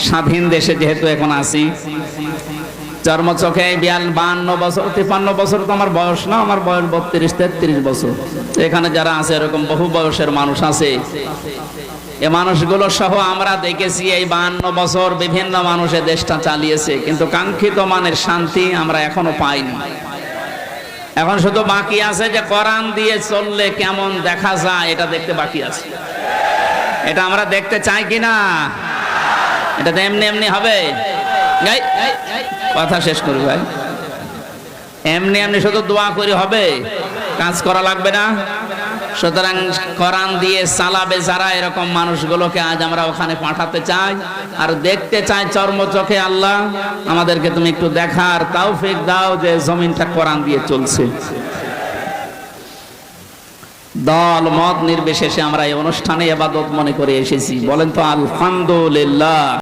স্বাধীন দেশে যেহেতু এখন আছি, চর্মচোখে 52 বছর 53 বছর তো আমার বয়স না, আমার বয়স 32-33 বছর। এখানে যারা আছে এরকম বহু বয়সের মানুষ আছে, এ মানুষগুলো সহ আমরা দেখেছি এই 52 বছর বিভিন্ন মানুষে দেশটা চালিয়েছে, কিন্তু কাঙ্ক্ষিত মানের শান্তি আমরা এখনো পাইনি। এখন শুধু বাকি আছে যে কোরআন দিয়ে চললে কেমন দেখা যায় এটা দেখতে বাকি আছে। এটা আমরা দেখতে চাই কিনা? এটা তো এমনি এমনি হবে? কথা শেষ করি ভাই। এমনি এমনি শুধু দোয়া করে হবে? কাজ করা লাগবে না? সুতরাং কোরআন দিয়ে চালাবে যারা, এরকম মানুষগুলোকে আজ আমরা ওখানে পাঠাতে চাই আর দেখতে চাই চর্মচোখে। আল্লাহ আমাদেরকে তুমি একটু দেখার তৌফিক দাও যে জমিনটা কোরআন দিয়ে চলছে। দল মত নির্বিশেষে আমরা এই অনুষ্ঠানে ইবাদত মনে করে এসেছি। বলেন তো আলহামদুলিল্লাহ।